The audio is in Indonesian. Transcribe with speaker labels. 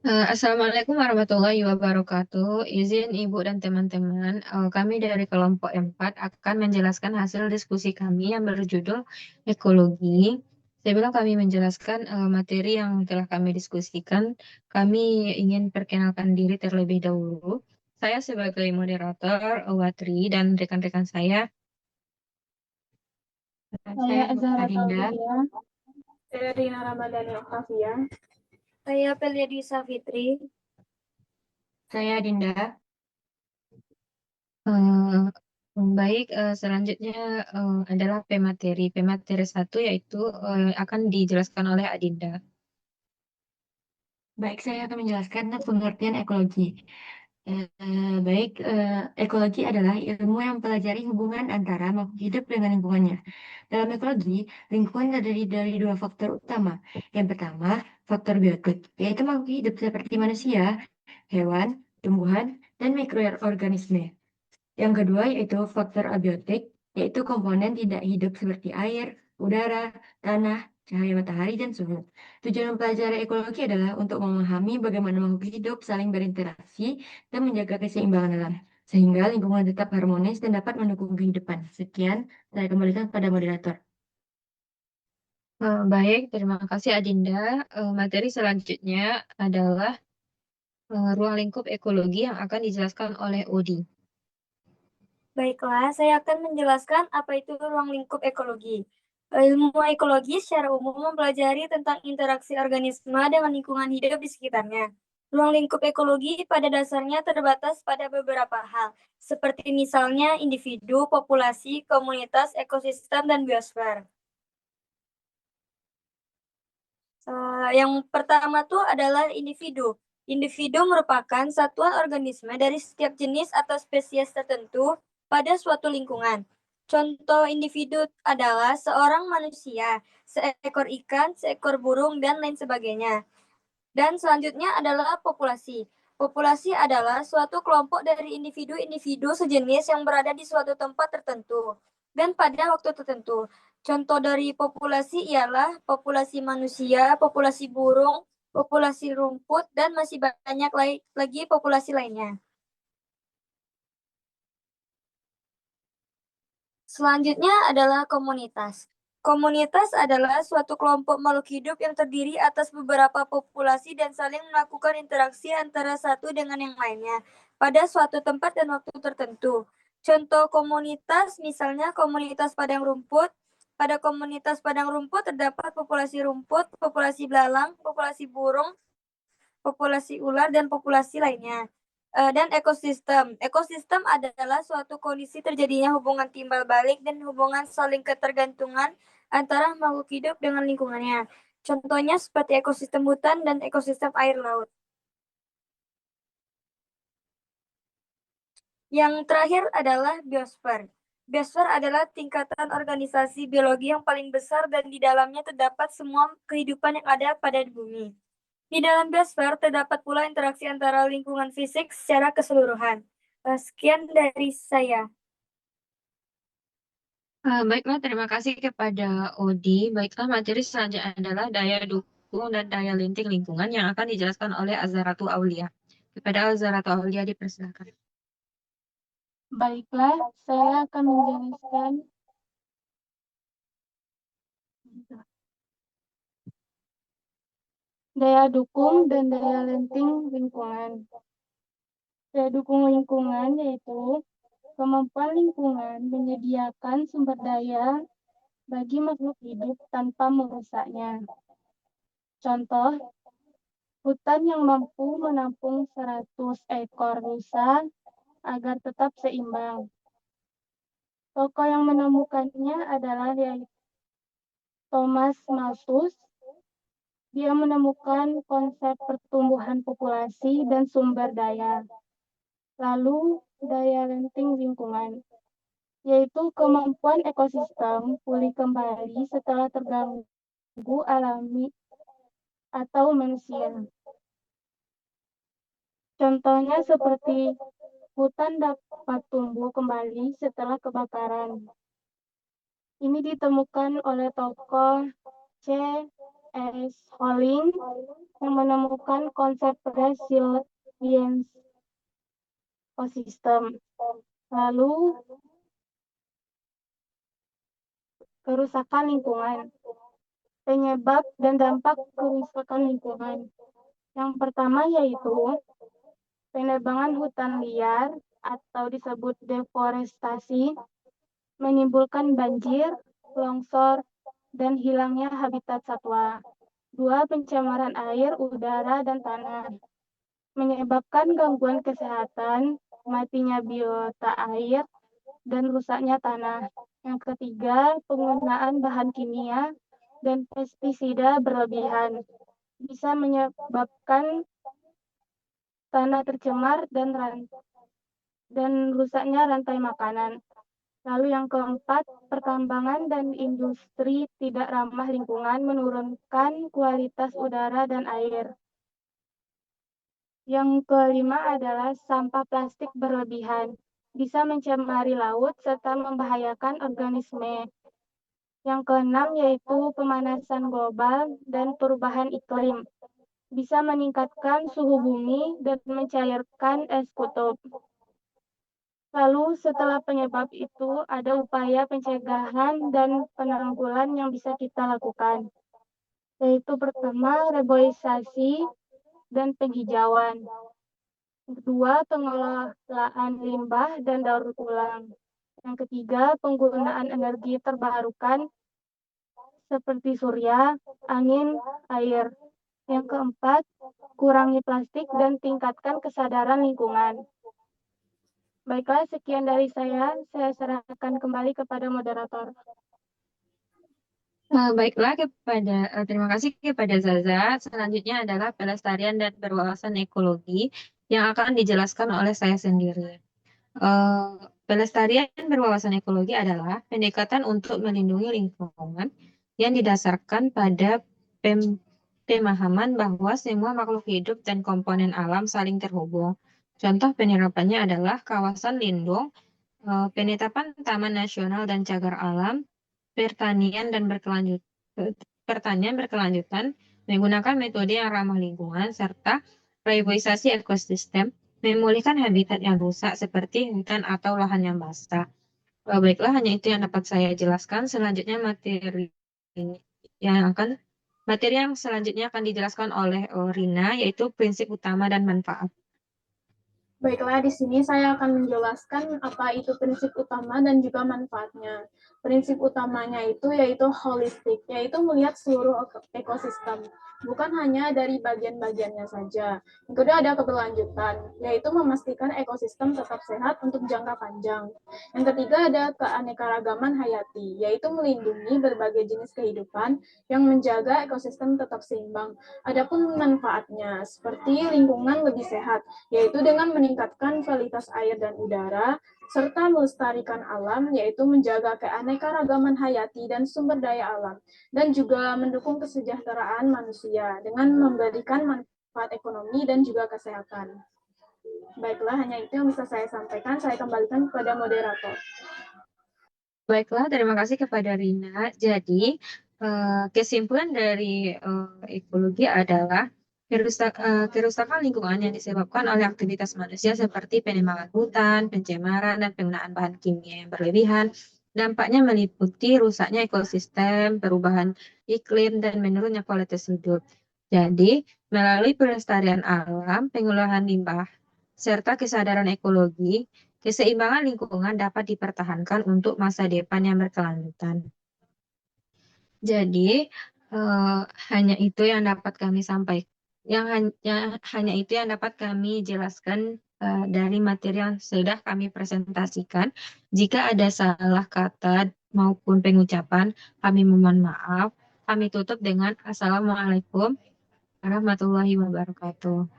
Speaker 1: Assalamualaikum warahmatullahi wabarakatuh. Izin Ibu dan teman-teman, kami dari kelompok 4 akan menjelaskan hasil diskusi kami yang berjudul ekologi. Sebelum kami menjelaskan materi yang telah kami diskusikan, kami ingin perkenalkan diri terlebih dahulu. Saya sebagai moderator, Watri, dan rekan-rekan
Speaker 2: Saya
Speaker 1: saya
Speaker 2: Azhara
Speaker 1: Adinda,
Speaker 2: Taulia. Saya Rina Ramadhani Oktavia. Saya Peliadi Safitri.
Speaker 1: saya Dinda. Eh, Baik, selanjutnya adalah pemateri. Pemateri satu yaitu akan dijelaskan oleh Adinda. Baik, saya akan menjelaskan tentang pengertian ekologi. Baik, ekologi adalah ilmu yang mempelajari hubungan antara makhluk hidup dengan lingkungannya. Dalam ekologi, lingkungan terdiri dari dua faktor utama. Yang pertama, faktor biotik, yaitu makhluk hidup seperti manusia, hewan, tumbuhan, dan mikroorganisme. Yang kedua yaitu faktor abiotik, yaitu komponen tidak hidup seperti air, udara, tanah, cahaya matahari, dan suhu. Tujuan mempelajari ekologi adalah untuk memahami bagaimana makhluk hidup saling berinteraksi dan menjaga keseimbangan alam, sehingga lingkungan tetap harmonis dan dapat mendukung kehidupan. Sekian, saya kembalikan pada moderator. Baik, terima kasih Adinda. Materi selanjutnya adalah ruang lingkup ekologi yang akan dijelaskan oleh Odi.
Speaker 2: Baiklah, saya akan menjelaskan apa itu ruang lingkup ekologi. Ilmu ekologi secara umum mempelajari tentang interaksi organisme dengan lingkungan hidup di sekitarnya. Ruang lingkup ekologi pada dasarnya terbatas pada beberapa hal, seperti misalnya individu, populasi, komunitas, ekosistem, dan biosfer. Yang pertama tuh adalah individu. Individu merupakan satuan organisme dari setiap jenis atau spesies tertentu pada suatu lingkungan. Contoh individu adalah seorang manusia, seekor ikan, seekor burung, dan lain sebagainya. Dan selanjutnya adalah populasi. Populasi adalah suatu kelompok dari individu-individu sejenis yang berada di suatu tempat tertentu dan pada waktu tertentu. Contoh dari populasi ialah populasi manusia, populasi burung, populasi rumput, dan masih banyak lagi populasi lainnya. Selanjutnya adalah komunitas. Komunitas adalah suatu kelompok makhluk hidup yang terdiri atas beberapa populasi dan saling melakukan interaksi antara satu dengan yang lainnya pada suatu tempat dan waktu tertentu. Contoh komunitas misalnya komunitas padang rumput. Pada komunitas padang rumput terdapat populasi rumput, populasi belalang, populasi burung, populasi ular, dan populasi lainnya. Dan ekosistem. Ekosistem adalah suatu kondisi terjadinya hubungan timbal balik dan hubungan saling ketergantungan antara makhluk hidup dengan lingkungannya. Contohnya seperti ekosistem hutan dan ekosistem air laut. Yang terakhir adalah biosfer. Biosfer adalah tingkatan organisasi biologi yang paling besar dan di dalamnya terdapat semua kehidupan yang ada pada bumi. Di dalam biosfer terdapat pula interaksi antara lingkungan fisik secara keseluruhan. Sekian dari saya.
Speaker 1: Baiklah, terima kasih kepada Odi. Baiklah, materi selanjutnya adalah daya dukung dan daya linting lingkungan yang akan dijelaskan oleh Azharatu Aulia. Kepada Azharatu Aulia dipersilakan.
Speaker 2: Baiklah, saya akan menjelaskan daya dukung dan daya lenting lingkungan. Daya dukung lingkungan yaitu kemampuan lingkungan menyediakan sumber daya bagi makhluk hidup tanpa merusaknya. Contoh, hutan yang mampu menampung 100 ekor rusa agar tetap seimbang. Tokoh yang menemukannya adalah Thomas Malthus. Dia menemukan konsep pertumbuhan populasi dan sumber daya. Lalu, daya lenting lingkungan, yaitu kemampuan ekosistem pulih kembali setelah terganggu alami atau manusia. Contohnya seperti hutan dapat tumbuh kembali setelah kebakaran. Ini ditemukan oleh tokoh C.
Speaker 3: S. Holling yang menemukan konsep resilience ekosistem. Lalu kerusakan lingkungan. Penyebab dan dampak kerusakan lingkungan. Yang pertama yaitu penebangan hutan liar atau disebut deforestasi menimbulkan banjir, longsor, dan hilangnya habitat satwa. Dua, pencemaran air, udara, dan tanah menyebabkan gangguan kesehatan, matinya biota air, dan rusaknya tanah. Yang ketiga, penggunaan bahan kimia dan pestisida berlebihan bisa menyebabkan tanah tercemar dan rusaknya rantai makanan. Lalu yang keempat, pertambangan dan industri tidak ramah lingkungan menurunkan kualitas udara dan air. Yang kelima adalah sampah plastik berlebihan, bisa mencemari laut serta membahayakan organisme. Yang keenam yaitu pemanasan global dan perubahan iklim, bisa meningkatkan suhu bumi dan mencairkan es kutub. Lalu setelah penyebab itu ada upaya pencegahan dan penanggulan yang bisa kita lakukan, yaitu pertama reboisasi dan penghijauan. Kedua, pengelolaan limbah dan daur ulang. Yang ketiga, penggunaan energi terbarukan seperti surya, angin, air. Yang keempat, kurangi plastik dan tingkatkan kesadaran lingkungan. Baiklah, sekian dari saya serahkan kembali kepada moderator.
Speaker 1: Baiklah, terima kasih kepada Zaza. Selanjutnya adalah pelestarian dan berwawasan ekologi yang akan dijelaskan oleh saya sendiri. Pelestarian berwawasan ekologi adalah pendekatan untuk melindungi lingkungan yang didasarkan pada pemahaman bahwa semua makhluk hidup dan komponen alam saling terhubung. Contoh penerapannya adalah kawasan lindung, penetapan taman nasional dan cagar alam, pertanian berkelanjutan menggunakan metode yang ramah lingkungan, serta reboisasi ekosistem, memulihkan habitat yang rusak seperti hutan atau lahan yang basah. Baiklah, hanya itu yang dapat saya jelaskan. Selanjutnya materi yang selanjutnya akan dijelaskan oleh Rina, yaitu prinsip utama dan manfaat.
Speaker 3: Baiklah, di sini saya akan menjelaskan apa itu prinsip utama dan juga manfaatnya. Prinsip utamanya itu yaitu holistik, yaitu melihat seluruh ekosistem, bukan hanya dari bagian-bagiannya saja. Yang kedua ada keberlanjutan, yaitu memastikan ekosistem tetap sehat untuk jangka panjang. Yang ketiga ada keanekaragaman hayati, yaitu melindungi berbagai jenis kehidupan yang menjaga ekosistem tetap seimbang. Adapun manfaatnya, seperti lingkungan lebih sehat, yaitu dengan meningkatkan kualitas air dan udara, serta melestarikan alam, yaitu menjaga keanekaragaman hayati dan sumber daya alam, dan juga mendukung kesejahteraan manusia dengan memberikan manfaat ekonomi dan juga kesehatan. Baiklah, hanya itu yang bisa saya sampaikan. Saya kembalikan kepada moderator.
Speaker 1: Baiklah, terima kasih kepada Rina. Jadi, kesimpulan dari ekologi adalah kerusakan lingkungan yang disebabkan oleh aktivitas manusia seperti penebangan hutan, pencemaran, dan penggunaan bahan kimia yang berlebihan. Dampaknya meliputi rusaknya ekosistem, perubahan iklim, dan menurunnya kualitas hidup. Jadi, melalui pelestarian alam, pengelolaan limbah, serta kesadaran ekologi, keseimbangan lingkungan dapat dipertahankan untuk masa depan yang berkelanjutan. Jadi, hanya itu yang dapat kami sampaikan. Hanya itu yang dapat kami jelaskan dari materi yang sudah kami presentasikan. Jika ada salah kata maupun pengucapan, kami mohon maaf. Kami tutup dengan Assalamualaikum warahmatullahi wabarakatuh.